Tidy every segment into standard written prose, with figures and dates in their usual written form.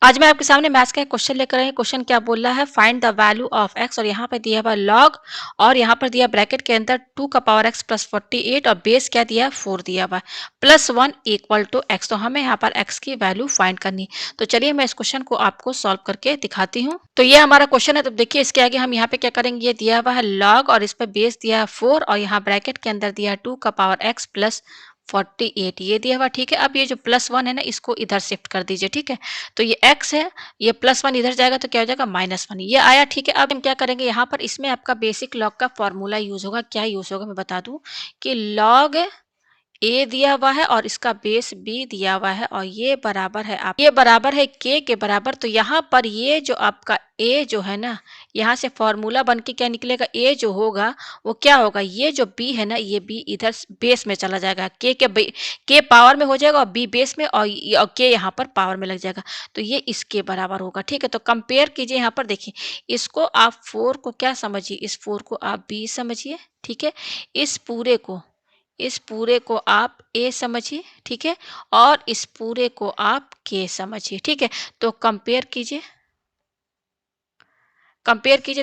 आज मैं आपके सामने मैथ्स का एक क्वेश्चन लेकर आई हूँ। क्वेश्चन क्या बोल रहा है, find the value of x और यहाँ पे दिया हुआ लॉग और यहाँ पर दिया ब्रैकेट के अंदर 2 का पावर एक्स प्लस 48 और बेस क्या दिया है 4 दिया हुआ है प्लस 1 इक्वल टू एक्स। तो हमें यहाँ पर एक्स की वैल्यू फाइंड करनी। तो चलिए मैं इस क्वेश्चन को आपको सॉल्व करके दिखाती हूँ। तो ये हमारा क्वेश्चन है। तो देखिए इसके आगे हम यहाँ पे क्या करेंगे, ये दिया हुआ है लॉग और इस पर बेस दिया है 4 और यहाँ ब्रैकेट के अंदर दिया है 2 का पावर एक्स प्लस 48 ये दिया हुआ। ठीक है, अब ये जो प्लस 1 है ना इसको इधर शिफ्ट कर दीजिए। ठीक है, तो ये x है, ये प्लस 1 इधर जाएगा तो क्या हो जाएगा -1 ये आया। ठीक है, अब हम क्या करेंगे, यहाँ पर इसमें आपका बेसिक लॉग का फॉर्मूला यूज होगा। क्या यूज होगा मैं बता दूं कि लॉग ए दिया हुआ है और इसका बेस बी दिया हुआ है और ये बराबर है आप ये बराबर है के बराबर। तो यहाँ पर ये जो आपका ए जो है ना, यहाँ से फॉर्मूला बन के क्या निकलेगा, ए जो होगा वो क्या होगा, ये जो बी है ना ये बी इधर बेस में चला जाएगा, के पावर में हो जाएगा और बी बेस में और के यहाँ पर पावर में लग जाएगा। तो ये इसके बराबर होगा। ठीक है, तो कंपेयर कीजिए। यहाँ पर देखिए इसको आप 4 को क्या समझिए, इस 4 को आप बी समझिए। ठीक है, इस पूरे को इस पूरे को आप ए समझिए। ठीक है, और इस पूरे को आप के समझिए। ठीक है, तो कंपेयर कीजिए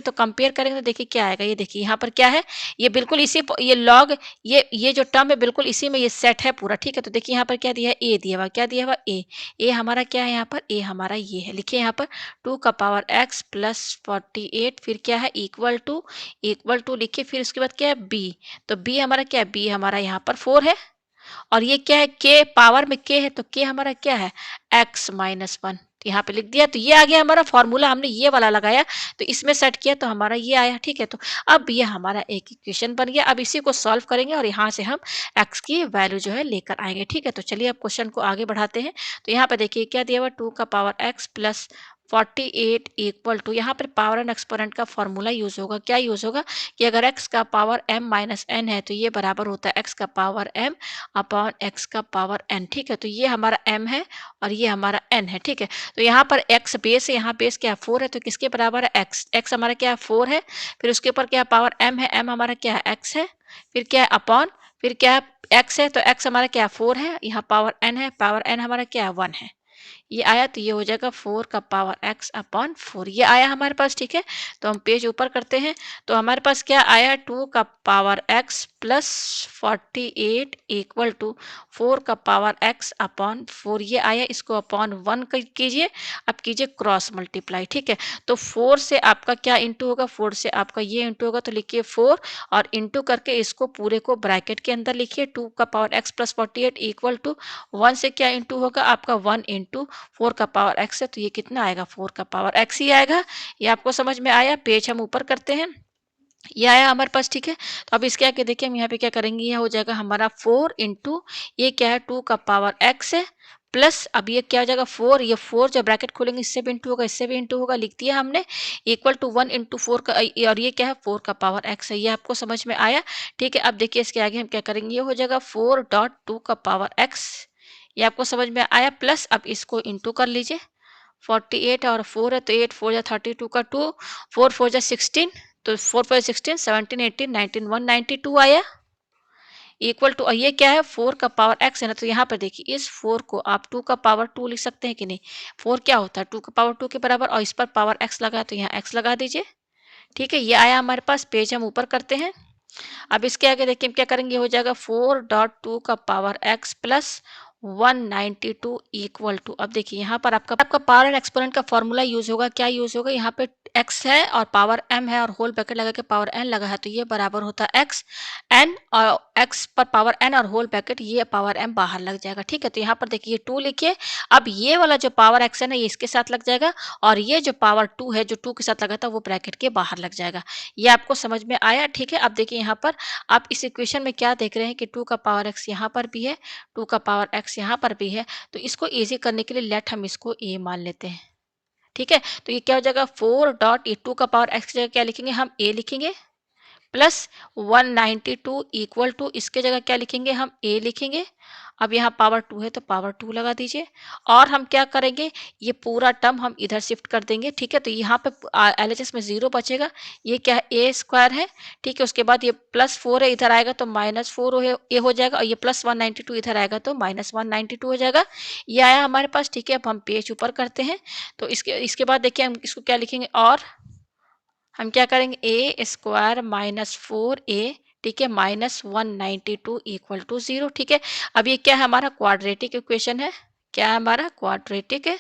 तो कंपेयर करेंगे तो देखिए क्या आएगा। ये देखिए यहाँ पर क्या है, ये बिल्कुल इसी ये लॉग ये जो टर्म है बिल्कुल इसी में ये सेट है पूरा। ठीक है, तो देखिए यहाँ पर क्या दिया है, ए दिया हुआ। क्या दिया हुआ, ए हमारा क्या है, यहाँ पर ए हमारा ये है। लिखिए यहाँ पर 2 का पावर एक्स प्लस 48 फिर क्या है इक्वल टू लिखिए। फिर उसके बाद क्या है बी, तो बी हमारा क्या है, बी हमारा यहाँ पर 4 है और ये क्या है, के पावर में के है तो के हमारा क्या है x-1। तो यहाँ पे लिख दिया। तो ये आ गया हमारा फॉर्मूला, हमने ये वाला लगाया तो इसमें सेट किया तो हमारा ये आया। ठीक है, तो अब ये हमारा एक इक्वेशन बन गया। अब इसी को सॉल्व करेंगे और यहाँ से हम x की वैल्यू जो है लेकर आएंगे। ठीक है, तो चलिए अब क्वेश्चन को आगे बढ़ाते हैं। तो यहाँ पे देखिए क्या दिया हुआ, 2 का power x plus 48 equal to, यहाँ पर पावर एंड एक्सपोनेंट का फॉर्मूला यूज होगा। क्या यूज होगा कि अगर x का पावर m माइनस n है तो ये बराबर होता है x का पावर m अपॉन x का पावर n। ठीक है, तो ये हमारा m है और ये हमारा n है। ठीक है, तो यहाँ पर x बेस है, यहाँ बेस क्या है 4 है तो किसके बराबर है x हमारा क्या है 4 है। फिर उसके ऊपर क्या पावर m है, m हमारा क्या है x है। फिर क्या है अपॉन, फिर क्या है x है तो x हमारा क्या है 4 है। यहाँ पावर n है, पावर n हमारा क्या है 1 है। ये आया तो ये हो जाएगा 4 का पावर x अपॉन 4 ये आया हमारे पास। ठीक है, तो हम पेज ऊपर करते हैं तो हमारे पास क्या आया, 2 का power x plus 48 equal to 4 का पावर x अपॉन 4 ये आया। इसको अपॉन 1 कीजिए, अब कीजिए क्रॉस मल्टीप्लाई। ठीक है, तो 4 से आपका क्या इंटू होगा, 4 से आपका ये इंटू होगा तो लिखिए 4 और इंटू करके इसको पूरे को ब्रैकेट के अंदर लिखिए। 2 का power x plus 48 equal to 1 से क्या इंटू होगा आपका 1 इंटू 4 का पावर x है तो ये कितना आएगा 4 का पावर x ही आएगा। ये आपको समझ में आया। पेज हम ऊपर करते हैं, ये आया हमारे पास। ठीक है, तो अब इसके आगे देखिए हम यहाँ पे क्या करेंगे, यह हो जाएगा हमारा 4 इंटू ये क्या है 2 का पावर x है प्लस अब ये क्या हो जाएगा 4, ये 4 जब ब्रैकेट खोलेंगे इससे भी इंटू होगा इससे भी इंटू होगा, लिख दिया हमने इक्वल टू 1 इंटू 4 का और ये क्या है 4 का पावर x है। ये आपको समझ में आया। ठीक है, अब देखिए इसके आगे हम क्या करेंगे, ये हो जाएगा 4.2 का पावर x। ये आपको समझ में आया। प्लस अब इसको इंटू कर लीजिए, 48 और 4 है तो 8 4 जा 32 का 2, 4 4 जा 16 तो 4 4 16 17 18 19 192 आया इक्वल टू, और ये क्या है 4 का पावर x है ना। तो यहाँ पर देखिए इस 4 को आप 2 का पावर 2 लिख सकते हैं कि नहीं। 4 क्या होता है 2 का पावर 2 के बराबर और इस पर पावर x लगा तो यहाँ x लगा दीजिए। ठीक है, ये आया हमारे पास। पेज हम ऊपर करते हैं। अब इसके आगे देखिए हम क्या करेंगे, हो जाएगा 4.2 का power x plus 192 equal to, अब देखिए यहाँ पर आपका पावर एंड एक्सपोनेंट का फॉर्मूला यूज होगा। क्या यूज होगा, यहाँ पे x है और पावर m है और होल ब्रैकेट लगा के पावर n लगा है तो ये बराबर होता है x n और x पर पावर n और होल ब्रैकेट ये पावर m बाहर लग जाएगा। ठीक है, तो यहाँ पर देखिए 2 लिखिए। अब ये वाला जो पावर x है ना ये इसके साथ लग जाएगा और ये जो पावर 2 है जो 2 के साथ लगा था वो ब्रैकेट के बाहर लग जाएगा। ये आपको समझ में आया। ठीक है, अब देखिए यहाँ पर आप इस इक्वेशन में क्या देख रहे हैं कि 2 का पावर x यहाँ पर भी है, 2 का पावर x यहाँ पर भी है। तो इसको इजी करने के लिए लेट हम इसको a मान लेते हैं। ठीक है, तो ये क्या हो जाएगा 4 डॉट ये 2 का पावर x की जगह क्या लिखेंगे हम a लिखेंगे प्लस 192 इक्वल टू इसके जगह क्या लिखेंगे हम ए लिखेंगे। अब यहाँ पावर 2 है तो पावर 2 लगा दीजिए और हम क्या करेंगे ये पूरा टर्म हम इधर शिफ्ट कर देंगे। ठीक है, तो यहाँ पे एलएचएस में 0 बचेगा। ये क्या है ए स्क्वायर है। ठीक है, उसके बाद ये +4 है इधर आएगा तो -4 ए हो जाएगा और ये +192 इधर आएगा तो -192 हो जाएगा। ये आया हमारे पास। ठीक है, अब हम पेज ऊपर करते हैं तो इसके बाद देखिए हम इसको क्या लिखेंगे और हम क्या करेंगे ए स्क्वायर -4a। ठीक है, -192 इक्वल टू 0। ठीक है, अब ये क्या है हमारा क्वाड्रेटिक इक्वेशन है। क्या है हमारा क्वाड्रेटिक है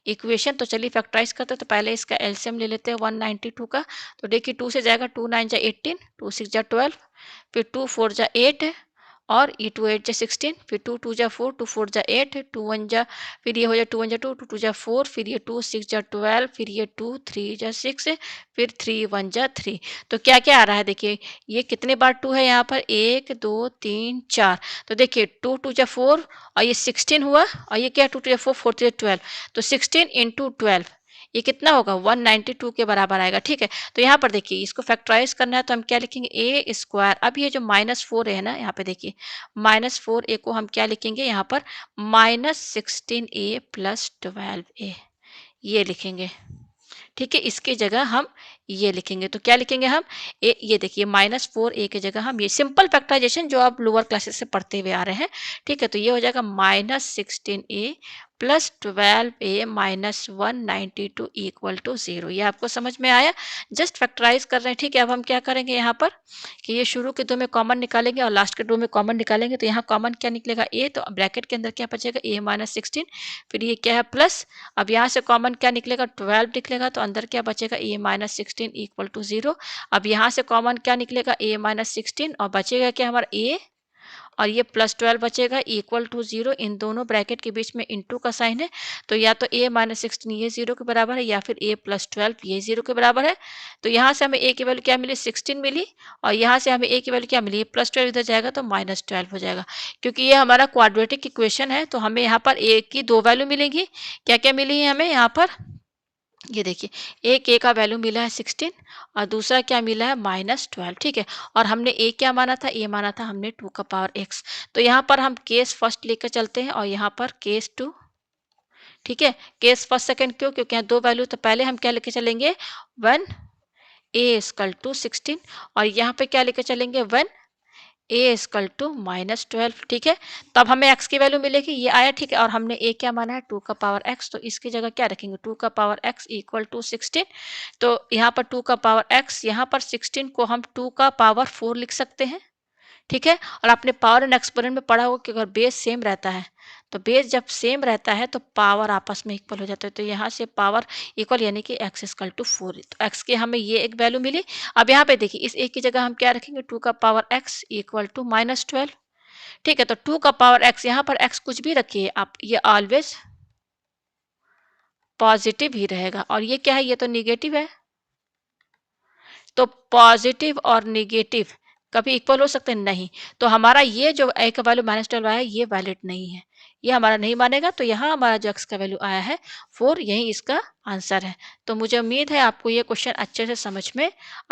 इक्वेशन। तो चलिए फैक्टराइज करते हैं। तो पहले इसका एलसीएम ले लेते हैं 192 का। तो देखिए 2 से जाएगा, 2 9 जा 18, 2 6 जा 12, फिर 2 4 जा 8 है और ये 2 8 जा 16, फिर 2 2 जा 4, 2 4 जा 8, 2 1 जा, फिर ये हो जाए 2 1 जा 2, 2 2 जा 4, फिर ये 2 6 जा 12, फिर ये 2 3 जा 6, फिर 3 1 जा 3। तो क्या क्या आ रहा है देखिए, ये कितने बार 2 है यहाँ पर, 1 2 3 4। तो देखिए 2 2 जा 4 और ये 16 हुआ और ये क्या 2 2 जा 4 4 3 जा 12। तो 16 इंटू 12 ये कितना होगा 192 के बराबर आएगा। ठीक है, तो यहाँ पर देखिए इसको फैक्टराइज करना है तो हम क्या लिखेंगे ए स्क्वायर। अब ये जो -4 है ना, यहाँ पे देखिए -4a को हम क्या लिखेंगे यहाँ पर -16a + 12a ये लिखेंगे। ठीक है, इसकी जगह हम ये लिखेंगे। तो क्या लिखेंगे हम ये देखिए -4a की जगह हम ये सिंपल फैक्टराइजेशन जो आप लोअर क्लासेस से पढ़ते हुए आ रहे हैं। ठीक है, तो ये हो जाएगा -16a + 12a - 192 इक्वल टू 0। ये आपको समझ में आया। जस्ट फैक्टराइज कर रहे हैं। ठीक है, अब हम क्या करेंगे यहाँ पर कि ये शुरू के दो में कॉमन निकालेंगे और लास्ट के दो में कॉमन निकालेंगे। तो यहाँ कॉमन क्या निकलेगा ए, तो ब्रैकेट के अंदर क्या बचेगा a - 16, फिर ये क्या है प्लस। अब यहाँ से कॉमन क्या निकलेगा 12 निकलेगा तो अंदर क्या बचेगा a - 16 इक्वल टू 0। अब यहाँ से कॉमन क्या निकलेगा a - 16 और बचेगा क्या हमारा a और ये +12 बचेगा इक्वल टू 0। इन दोनों ब्रैकेट के बीच में इंटू का साइन है तो या तो a - 16 ये 0 के बराबर है या फिर a + 12 ये 0 के बराबर है। तो यहाँ से हमें a की वैल्यू क्या मिली 16 मिली और यहाँ से हमें a की वैल्यू क्या मिली +12 इधर जाएगा तो -12 हो जाएगा। क्योंकि ये हमारा क्वाड्रेटिक इक्वेशन है तो हमें यहाँ पर a की दो वैल्यू मिलेंगी। क्या क्या मिली है हमें यहाँ पर, ये देखिए एक a का वैल्यू मिला है 16 और दूसरा क्या मिला है -12। ठीक है, और हमने a क्या माना था, a माना था हमने 2 का पावर x। तो यहाँ पर हम केस फर्स्ट लेकर चलते हैं और यहाँ पर केस 2। ठीक है, केस फर्स्ट सेकंड क्यों, क्योंकि यहाँ दो वैल्यू। तो पहले हम क्या लेके चलेंगे 1 a = 16 और यहाँ पे क्या लेके चलेंगे 1 a = -12। ठीक है, तब हमें x की वैल्यू मिलेगी, ये आया। ठीक है, और हमने a क्या माना है 2 का पावर x, तो इसकी जगह क्या रखेंगे 2 का पावर x इक्वल टू 16। तो यहाँ पर 2 का पावर x, यहाँ पर 16 को हम 2 का पावर 4 लिख सकते हैं। ठीक है, और आपने पावर एंड एक्सपोनेंट में पढ़ा होगा कि अगर बेस सेम रहता है तो बेस जब सेम रहता है तो पावर आपस में इक्वल हो जाता है। तो यहाँ से पावर इक्वल यानी कि x = 4। तो x के हमें ये एक वैल्यू मिली। अब यहाँ पे देखिए इस एक की जगह हम क्या रखेंगे 2 का पावर x इक्वल टू -12। ठीक है, तो 2 का पावर x, यहाँ पर x कुछ भी रखिए आप, ये ऑलवेज पॉजिटिव ही रहेगा। और ये क्या है, ये तो निगेटिव है। तो पॉजिटिव और नेगेटिव कभी इक्वल हो सकते हैं नहीं। तो हमारा ये जो a का वैल्यू -12 आया है ये वैलिड नहीं है, ये हमारा नहीं मानेगा। तो यहाँ हमारा जो x का वैल्यू आया है 4 यही इसका आंसर है। तो मुझे उम्मीद है आपको ये क्वेश्चन अच्छे से समझ में